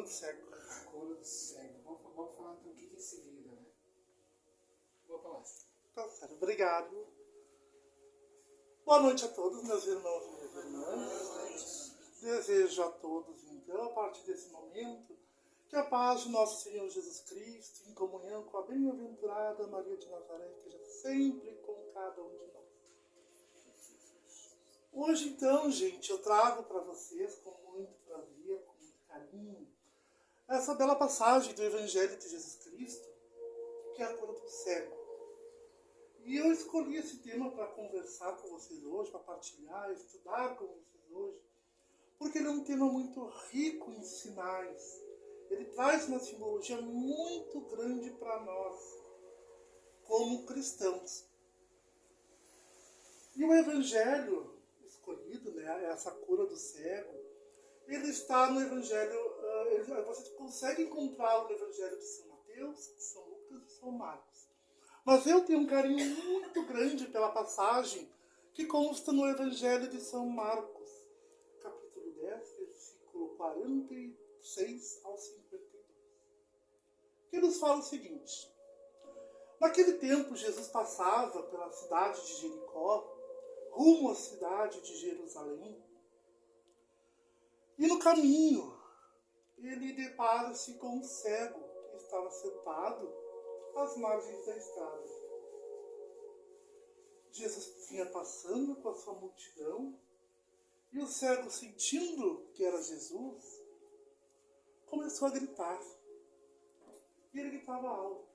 do cego. A cura do cego. Vamos falar então o que é esse vida, né? Boa palestra. Tá certo, obrigado. Boa noite a todos, meus irmãos e minhas irmãs. Desejo a todos, então, a partir desse momento, que a paz de nosso Senhor Jesus Cristo, em comunhão com a bem-aventurada Maria de Nazaré, esteja sempre com cada um de nós. Hoje, então, gente, eu trago para vocês, com muito prazer, com muito carinho, essa bela passagem do Evangelho de Jesus Cristo, que é a cura do cego. E eu escolhi esse tema para conversar com vocês hoje, para partilhar, estudar com vocês hoje, porque ele é um tema muito rico em sinais. Ele traz uma simbologia muito grande para nós, como cristãos. E o Evangelho escolhido, né, essa cura do cego, ele está no Evangelho, vocês conseguem encontrá-lo no Evangelho de São Mateus, São Lucas e São Marcos. Mas eu tenho um carinho muito grande pela passagem que consta no Evangelho de São Marcos, capítulo 10, versículo 46 ao 52. Que nos fala o seguinte: naquele tempo Jesus passava pela cidade de Jericó, rumo à cidade de Jerusalém, e no caminho ele depara-se com um cego que estava sentado às margens da estrada. Jesus vinha passando com a sua multidão e o cego, sentindo que era Jesus, começou a gritar. E ele gritava alto: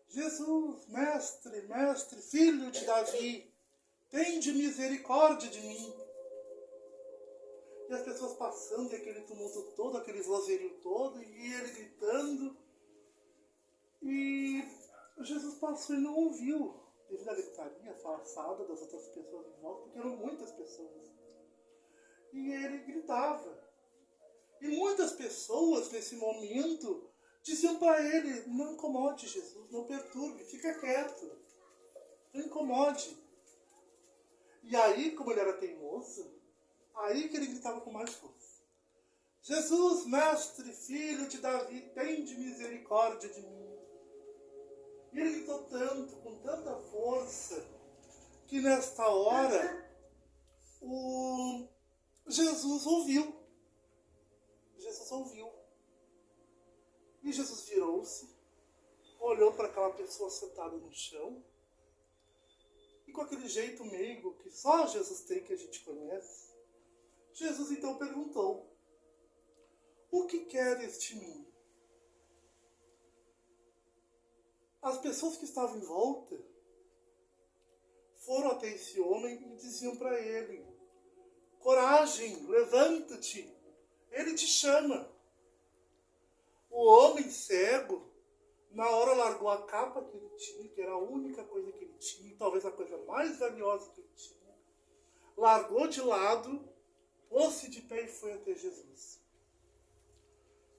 Jesus, mestre, mestre, filho de Davi, tende misericórdia de mim. E as pessoas passando, e aquele tumulto todo, aquele vozerio todo, e ele gritando. E Jesus passou e não ouviu, devido à gritaria forçada das outras pessoas em volta, porque eram muitas pessoas. E ele gritava. E muitas pessoas, nesse momento, diziam para ele: não incomode Jesus, não perturbe, fica quieto, não incomode. E aí, como ele era teimoso, aí que ele gritava com mais força: Jesus, mestre, filho de Davi, tende misericórdia de mim. E ele gritou tanto, com tanta força, que nesta hora Jesus ouviu. Jesus ouviu. E Jesus virou-se, olhou para aquela pessoa sentada no chão, e com aquele jeito meigo que só Jesus tem, que a gente conhece, Jesus então perguntou: o que queres de mim? As pessoas que estavam em volta foram até esse homem e diziam para ele: coragem, levanta-te, ele te chama. O homem cego, na hora, largou a capa que ele tinha, que era a única coisa que ele tinha, talvez a coisa mais valiosa que ele tinha, largou de lado, pôs-se de pé e foi até Jesus.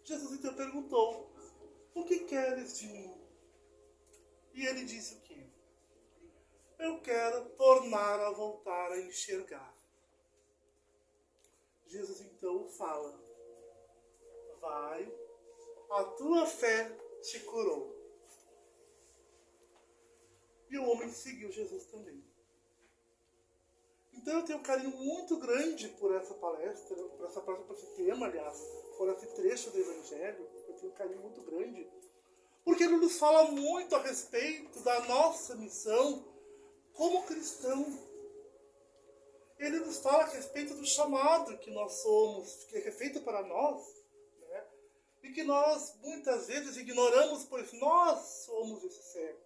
Jesus então perguntou: o que queres de mim? E ele disse o quê? Eu quero tornar a voltar a enxergar. Jesus então fala: vai, a tua fé te curou. E o homem seguiu Jesus também. Então eu tenho um carinho muito grande por essa palestra, por esse tema, aliás, por esse trecho do Evangelho. Eu tenho um carinho muito grande, porque ele nos fala muito a respeito da nossa missão como cristão. Ele nos fala a respeito do chamado que nós somos, que é feito para nós, né? E que nós muitas vezes ignoramos, pois nós somos esse cego.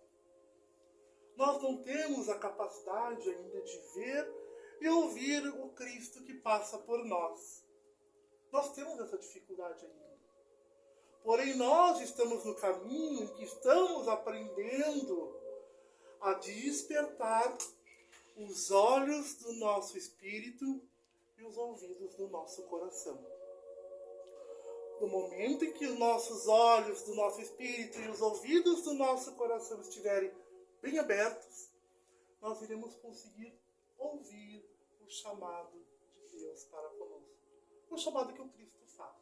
Nós não temos a capacidade ainda de ver e ouvir o Cristo que passa por nós. Nós temos essa dificuldade ainda. Porém, nós estamos no caminho em que estamos aprendendo a despertar os olhos do nosso espírito e os ouvidos do nosso coração. No momento em que os nossos olhos do nosso espírito e os ouvidos do nosso coração estiverem bem abertos, nós iremos conseguir ouvir o chamado de Deus para conosco. O chamado que o Cristo faz.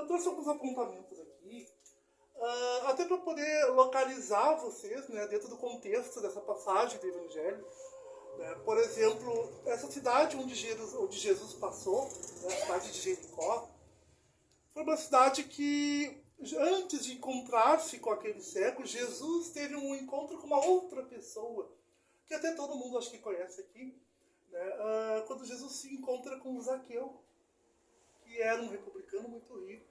Eu trouxe alguns apontamentos aqui, até para poder localizar vocês, né, dentro do contexto dessa passagem do Evangelho. Né? Por exemplo, essa cidade onde Jesus passou, né, a cidade de Jericó, foi uma cidade que, antes de encontrar-se com aquele cego, Jesus teve um encontro com uma outra pessoa, que até todo mundo acho que conhece aqui, né? Quando Jesus se encontra com Zaqueu, que era um republicano muito rico.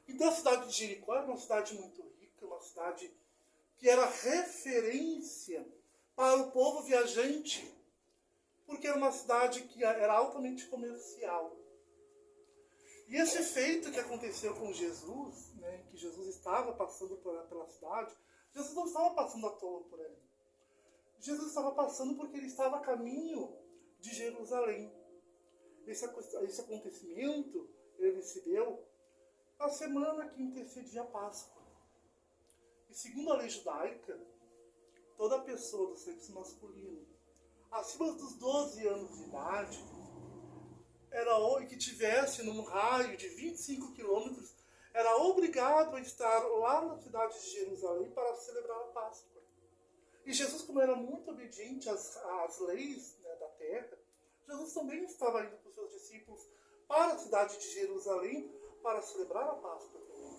Então a cidade de Jericó era uma cidade muito rica, uma cidade que era referência para o povo viajante, porque era uma cidade que era altamente comercial. E esse feito que aconteceu com Jesus, né, que Jesus estava passando pela cidade, Jesus não estava passando à toa por ali. Jesus estava passando porque ele estava a caminho de Jerusalém. Esse acontecimento, ele se deu na semana que antecedia a Páscoa. E segundo a lei judaica, toda pessoa do sexo masculino, acima dos 12 anos de idade, e que tivesse num raio de 25 quilômetros, era obrigado a estar lá na cidade de Jerusalém para celebrar a Páscoa. E Jesus, como era muito obediente às leis, né, da terra, Jesus também estava indo com seus discípulos para a cidade de Jerusalém para celebrar a Páscoa também.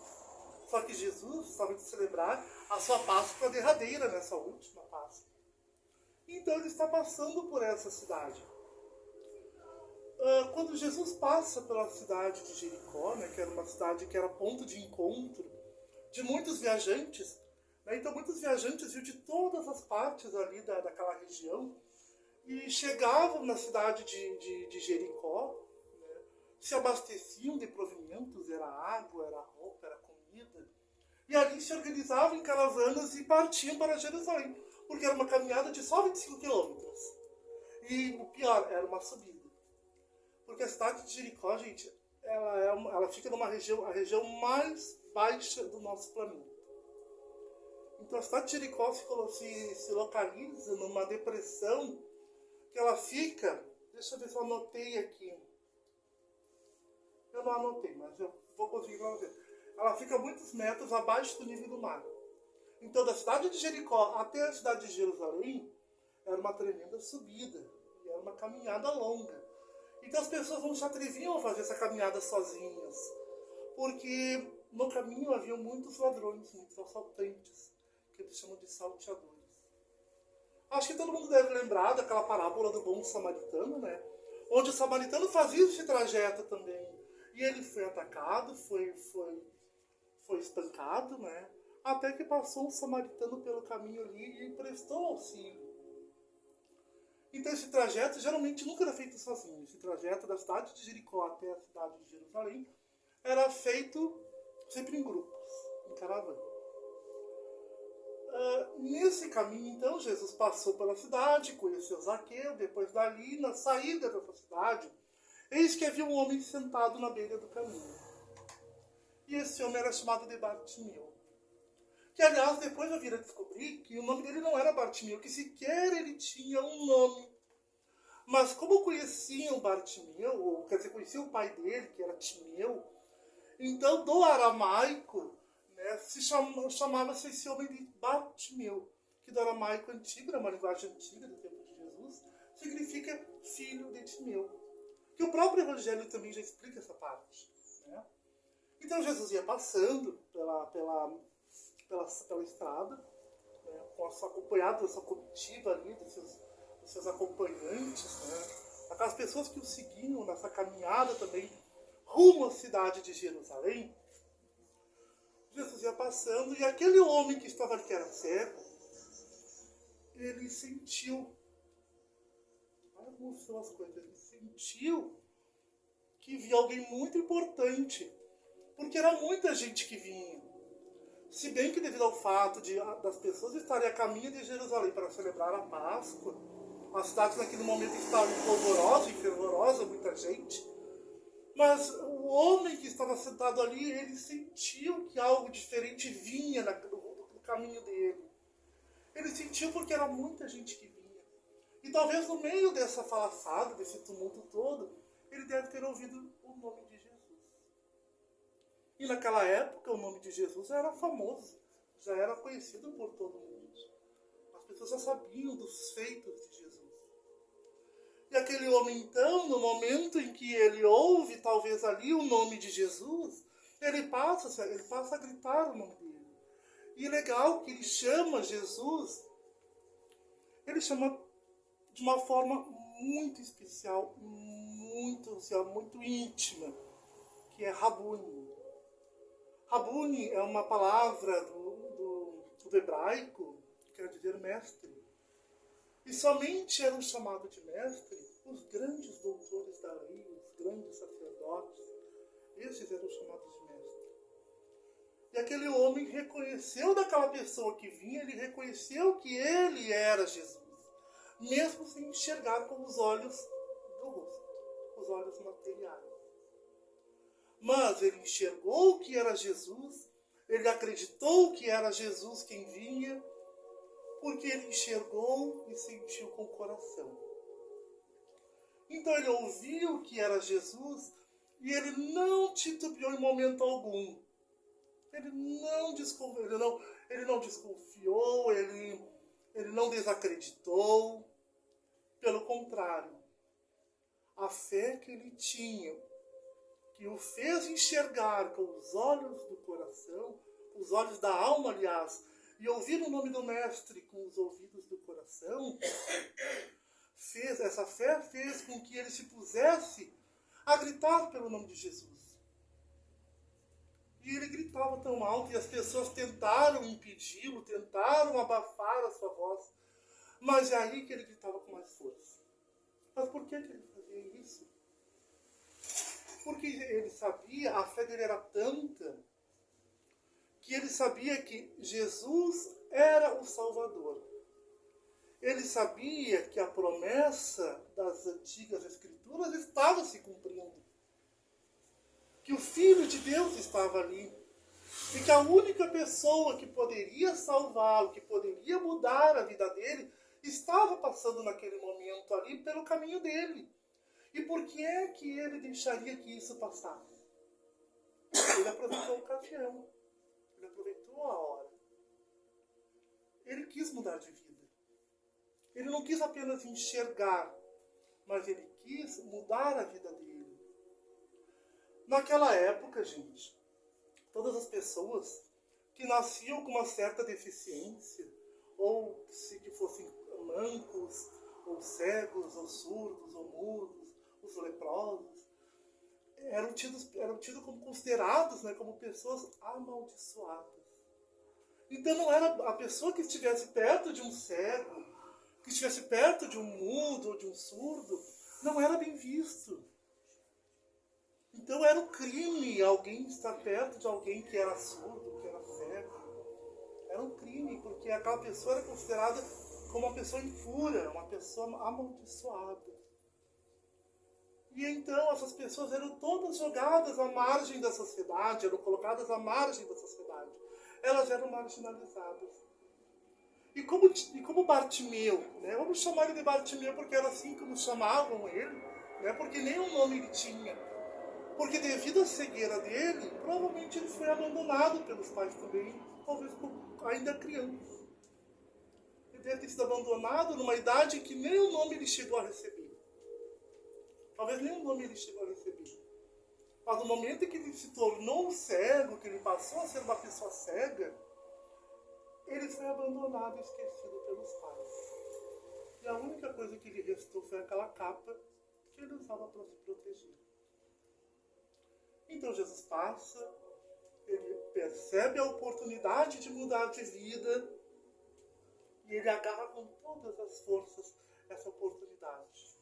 Só que Jesus estava indo celebrar a sua Páscoa derradeira, nessa última Páscoa. Então ele está passando por essa cidade. Quando Jesus passa pela cidade de Jericó, né, que era uma cidade que era ponto de encontro de muitos viajantes, né, então muitos viajantes vinham de todas as partes ali daquela região e chegavam na cidade de Jericó, né, se abasteciam de provimentos, era água, era roupa, era comida, e ali se organizavam em caravanas e partiam para Jerusalém, porque era uma caminhada de só 25 quilômetros. E o pior, era uma subida. Porque a cidade de Jericó, gente, ela fica numa região, a região mais baixa do nosso planeta. Então a cidade de Jericó se localiza numa depressão que ela fica, deixa eu ver se eu anotei aqui. Eu não anotei, mas eu vou conseguir para você. Ela fica muitos metros abaixo do nível do mar. Então da cidade de Jericó até a cidade de Jerusalém era uma tremenda subida. E era uma caminhada longa. Então as pessoas não se atreviam a fazer essa caminhada sozinhas, porque no caminho havia muitos ladrões, muitos assaltantes, que eles chamam de salteadores. Acho que todo mundo deve lembrar daquela parábola do bom samaritano, né? Onde o samaritano fazia esse trajeto também. E ele foi atacado, foi espancado, né? Até que passou um samaritano pelo caminho ali e prestou auxílio. Então esse trajeto geralmente nunca era feito sozinho. Esse trajeto da cidade de Jericó até a cidade de Jerusalém era feito sempre em grupos, em caravana. Nesse caminho, então, Jesus passou pela cidade, conheceu Zaqueu, depois dali, na saída dessa cidade, eis que havia um homem sentado na beira do caminho. E esse homem era chamado de Bartimeu. Que, aliás, depois eu vim a descobrir que o nome dele não era Bartimeu, que sequer ele tinha um nome. Mas como conheciam Bartimeu, ou quer dizer, conheciam o pai dele, que era Timeu, então do aramaico, né, chamava-se esse homem de Bartimeu, que do aramaico antigo, era uma linguagem antiga do tempo de Jesus, significa filho de Timeu. Que o próprio Evangelho também já explica essa parte. Né? Então Jesus ia passando pela estrada, né, acompanhado da sua comitiva ali, dos seus acompanhantes, né, aquelas pessoas que o seguiam nessa caminhada também rumo à cidade de Jerusalém. Jesus ia passando e aquele homem que estava ali, que era cego, ele sentiu, olha como são as coisas, ele sentiu que via alguém muito importante, porque era muita gente que vinha. Se bem que devido ao fato das pessoas estarem a caminho de Jerusalém para celebrar a Páscoa, a cidade naquele momento estava polvorosa e fervorosa, muita gente, mas o homem que estava sentado ali, ele sentiu que algo diferente vinha no caminho dele. Ele sentiu porque era muita gente que vinha. E talvez no meio dessa falaçada, desse tumulto todo, ele deve ter ouvido o nome de Jesus. E naquela época o nome de Jesus já era famoso, já era conhecido por todo mundo. As pessoas já sabiam dos feitos de Jesus. E aquele homem, então, no momento em que ele ouve, talvez ali, o nome de Jesus, ele passa a gritar o nome dele. E é legal que ele chama Jesus, ele chama de uma forma muito especial, muito íntima, que é Rabuni. Rabuni é uma palavra do hebraico, que quer dizer mestre. E somente eram chamados de mestre os grandes doutores da lei, os grandes sacerdotes. Esses eram chamados de mestre. E aquele homem reconheceu daquela pessoa que vinha, ele reconheceu que ele era Jesus, mesmo sem enxergar com os olhos do rosto, os olhos materiais. Mas ele enxergou que era Jesus, ele acreditou que era Jesus quem vinha, porque ele enxergou e sentiu com o coração. Então ele ouviu que era Jesus e ele não titubeou em momento algum. Ele não desconfiou, ele não desacreditou. Pelo contrário, a fé que ele tinha, que o fez enxergar com os olhos do coração, os olhos da alma, aliás, e ouvir o nome do Mestre com os ouvidos do coração, essa fé fez com que ele se pusesse a gritar pelo nome de Jesus. E ele gritava tão alto e as pessoas tentaram impedi-lo, tentaram abafar a sua voz, mas é aí que ele gritava com mais força. Mas por que ele fazia isso? Porque ele sabia, a fé dele era tanta, que ele sabia que Jesus era o Salvador. Ele sabia que a promessa das antigas Escrituras estava se cumprindo. Que o Filho de Deus estava ali. E que a única pessoa que poderia salvá-lo, que poderia mudar a vida dele, estava passando naquele momento ali pelo caminho dele. E por que é que ele deixaria que isso passasse? Ele aproveitou a ocasião. Ele aproveitou a hora. Ele quis mudar de vida. Ele não quis apenas enxergar, mas ele quis mudar a vida dele. Naquela época, gente, todas as pessoas que nasciam com uma certa deficiência, ou se que fossem mancos, ou cegos, ou surdos, ou mudos, os leprosos, eram tidos como considerados, né, como pessoas amaldiçoadas. Então não era a pessoa que estivesse perto de um cego, que estivesse perto de um mudo ou de um surdo, não era bem visto. Então era um crime alguém estar perto de alguém que era surdo, que era cego. Era um crime, porque aquela pessoa era considerada como uma pessoa impura, uma pessoa amaldiçoada. E então essas pessoas eram todas jogadas à margem da sociedade, eram colocadas à margem da sociedade. Elas eram marginalizadas. E como Bartimeu, né? Vamos chamar ele de Bartimeu porque era assim como chamavam ele, né? Porque nem um nome ele tinha. Porque devido à cegueira dele, provavelmente ele foi abandonado pelos pais também, talvez ainda criança. Ele deve ter sido abandonado numa idade em que nem o nome ele chegou a receber. Talvez nem o nome ele chegou a receber. Mas no momento em que ele se tornou um cego, que ele passou a ser uma pessoa cega, ele foi abandonado e esquecido pelos pais. E a única coisa que lhe restou foi aquela capa que ele usava para se proteger. Então Jesus passa, ele percebe a oportunidade de mudar de vida e ele agarra com todas as forças essa oportunidade.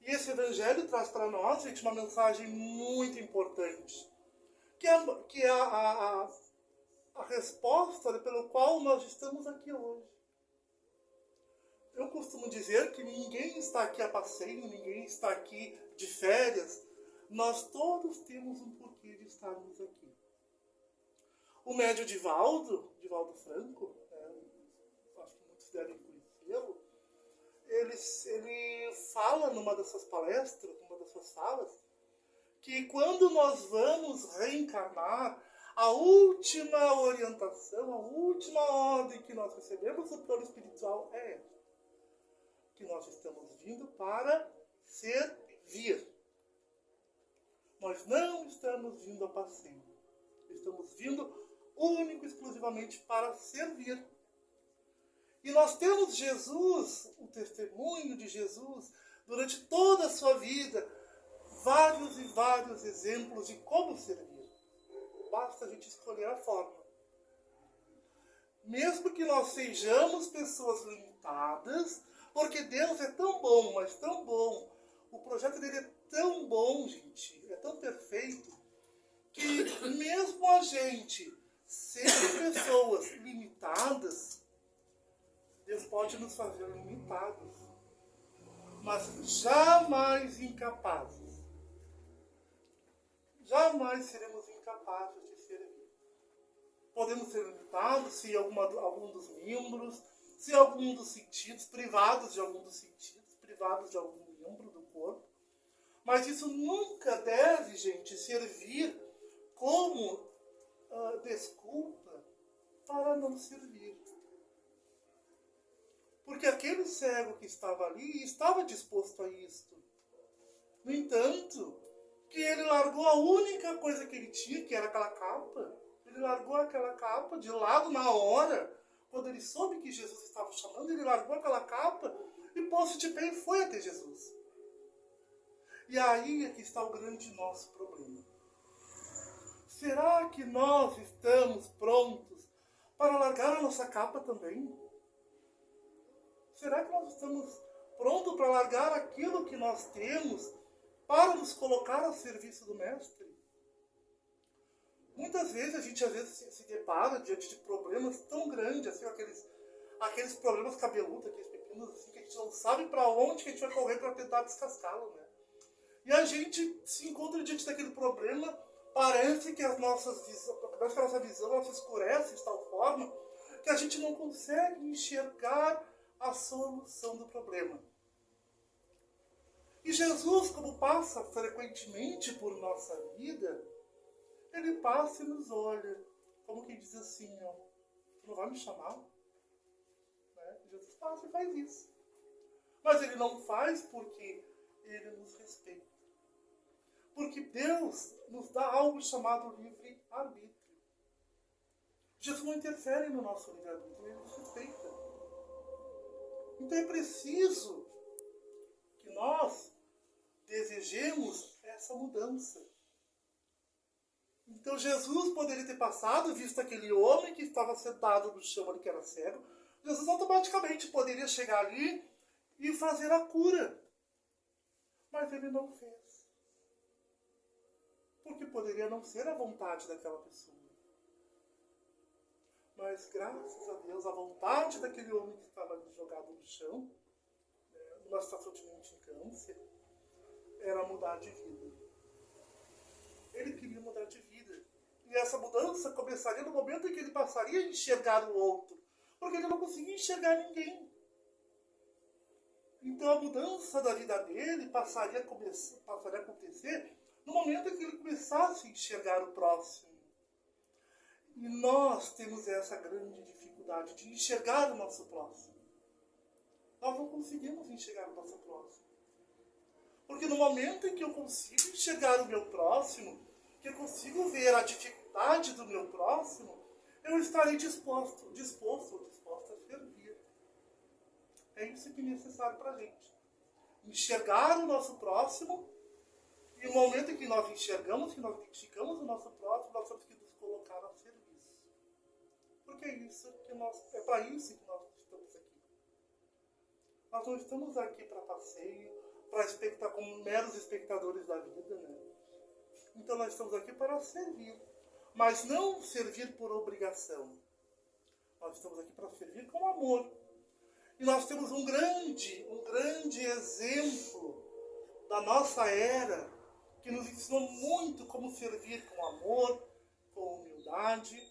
E esse evangelho traz para nós, gente, uma mensagem muito importante, que é a resposta pelo qual nós estamos aqui hoje. Eu costumo dizer que ninguém está aqui a passeio, ninguém está aqui de férias. Nós todos temos um porquê de estarmos aqui. O médio Divaldo Franco, acho que muitos devem conhecê-lo, ele fala numa das suas palestras, numa das suas falas, que quando nós vamos reencarnar, a última orientação, a última ordem que nós recebemos do plano espiritual é essa. Que nós estamos vindo para servir. Nós não estamos vindo a passeio. Estamos vindo único e exclusivamente para servir. E nós temos Jesus, o testemunho de Jesus, durante toda a sua vida, vários e vários exemplos de como servir. Basta a gente escolher a forma. Mesmo que nós sejamos pessoas limitadas, porque Deus é tão bom, mas tão bom. O projeto dele é tão bom, gente, é tão perfeito, que mesmo a gente sendo pessoas limitadas, Deus pode nos fazer limitados, mas jamais incapazes. Jamais seremos incapazes de servir. Podemos ser limitados se algum dos membros, se algum dos sentidos, privados de algum dos sentidos, privados de algum membro do corpo. Mas isso nunca deve, gente, servir como desculpa para não servir. Porque aquele cego que estava ali estava disposto a isto. No entanto, que ele largou a única coisa que ele tinha, que era aquela capa. Ele largou aquela capa de lado na hora. Quando ele soube que Jesus estava chamando, ele largou aquela capa e pôs-se de pé e foi até Jesus. E aí é que está o grande nosso problema. Será que nós estamos prontos para largar a nossa capa também? Será que nós estamos prontos para largar aquilo que nós temos para nos colocar a serviço do Mestre? Muitas vezes a gente se depara diante de problemas tão grandes, assim, aqueles problemas cabeludos, aqueles pepinos, assim, que a gente não sabe para onde que a gente vai correr para tentar descascá-lo, né? E a gente se encontra diante daquele problema, parece que a nossa visão ela se escurece de tal forma que a gente não consegue enxergar a solução do problema. E Jesus, como passa frequentemente por nossa vida, ele passa e nos olha, como quem diz assim, ó, tu não vai me chamar? Né? Jesus passa e faz isso. Mas ele não faz porque ele nos respeita. Porque Deus nos dá algo chamado livre-arbítrio. Jesus não interfere no nosso livre-arbítrio, ele nos respeita. Então é preciso que nós desejemos essa mudança. Então Jesus poderia ter passado, visto aquele homem que estava sentado no chão ali, que era cego, Jesus automaticamente poderia chegar ali e fazer a cura. Mas ele não fez. Porque poderia não ser a vontade daquela pessoa. Mas graças a Deus, a vontade daquele homem que estava ali jogado no chão, numa situação de mendigância, era mudar de vida. Ele queria mudar de vida. E essa mudança começaria no momento em que ele passaria a enxergar o outro. Porque ele não conseguia enxergar ninguém. Então a mudança da vida dele passaria a acontecer no momento em que ele começasse a enxergar o próximo. E nós temos essa grande dificuldade de enxergar o nosso próximo. Nós não conseguimos enxergar o nosso próximo. Porque no momento em que eu consigo enxergar o meu próximo, que eu consigo ver a dificuldade do meu próximo, eu estarei disposto a servir. É isso que é necessário para a gente. Enxergar o nosso próximo, e no momento em que nós enxergamos, que nós identificamos o nosso próximo, nós temos que nos colocar a serviço. Porque é para isso que nós estamos aqui. Nós não estamos aqui para passeio, para como meros espectadores da vida, né? Então nós estamos aqui para servir, mas não servir por obrigação. Nós estamos aqui para servir com amor. E nós temos um grande exemplo da nossa era, que nos ensinou muito como servir com amor, com humildade,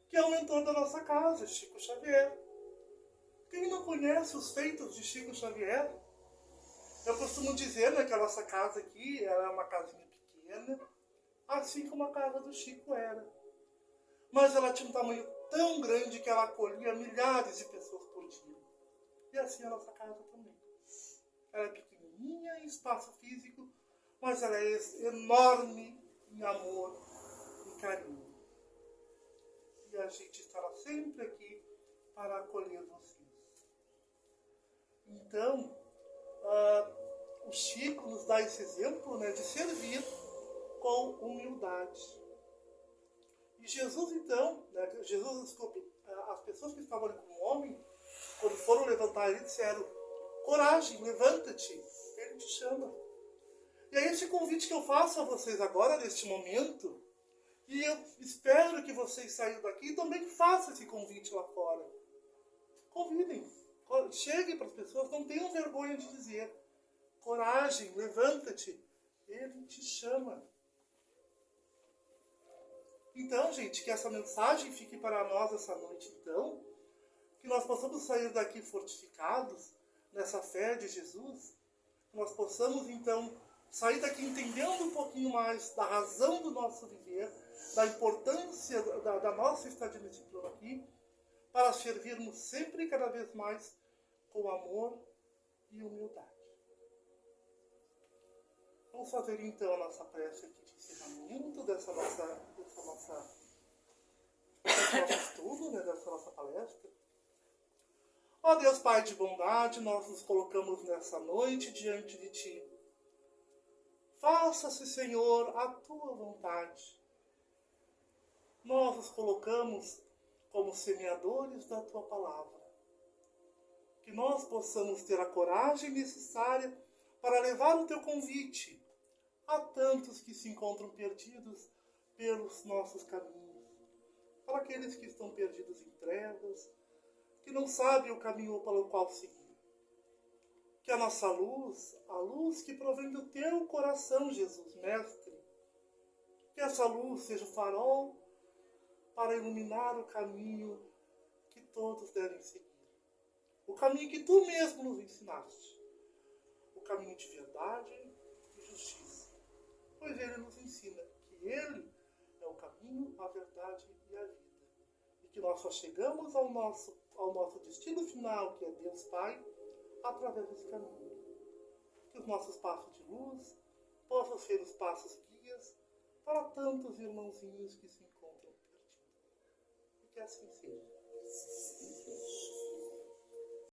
que é o mentor da nossa casa, Chico Xavier. Quem não conhece os feitos de Chico Xavier? Eu costumo dizer, né, que a nossa casa aqui era uma casinha pequena, pequena, assim como a casa do Chico era. Mas ela tinha um tamanho tão grande que ela acolhia milhares de pessoas por dia. E assim a nossa casa também. Ela é pequenininha em espaço físico, mas ela é enorme em amor e carinho. E a gente estará sempre aqui para acolher vocês. Então, o Chico nos dá esse exemplo, né, de servir com humildade. E Jesus, então, as pessoas que estavam ali com o homem, quando foram levantar ele, disseram: coragem, levanta-te, ele te chama. E é esse convite que eu faço a vocês agora, neste momento, e eu espero que vocês saiam daqui e também façam esse convite lá fora. Convidem, cheguem para as pessoas, não tenham vergonha de dizer: coragem, levanta-te, ele te chama. Então, gente, que essa mensagem fique para nós essa noite, então, que nós possamos sair daqui fortificados nessa fé de Jesus, que nós possamos, então, sair daqui entendendo um pouquinho mais da razão do nosso viver, da importância da nossa estadia nesse plano aqui, para servirmos sempre e cada vez mais com amor e humildade. Vamos fazer então a nossa prece aqui de encerramento dessa nosso estudo, né, dessa nossa palestra. Ó Deus Pai de bondade, nós nos colocamos nessa noite diante de Ti. Faça-se, Senhor, a Tua vontade. Nós nos colocamos como semeadores da Tua palavra. Que nós possamos ter a coragem necessária para levar o Teu convite a tantos que se encontram perdidos pelos nossos caminhos. Para aqueles que estão perdidos em trevas, que não sabem o caminho pelo qual seguir. Que a nossa luz, a luz que provém do Teu coração, Jesus, Mestre, que essa luz seja o farol para iluminar o caminho que todos devem seguir. O caminho que Tu mesmo nos ensinaste. O caminho de verdade e justiça. Pois Ele nos ensina que Ele é o caminho, a verdade e a vida. E que nós só chegamos ao nosso destino final, que é Deus Pai, através desse caminho. Que os nossos passos de luz possam ser os passos guias para tantos irmãozinhos que se encontram perdidos. E que assim seja.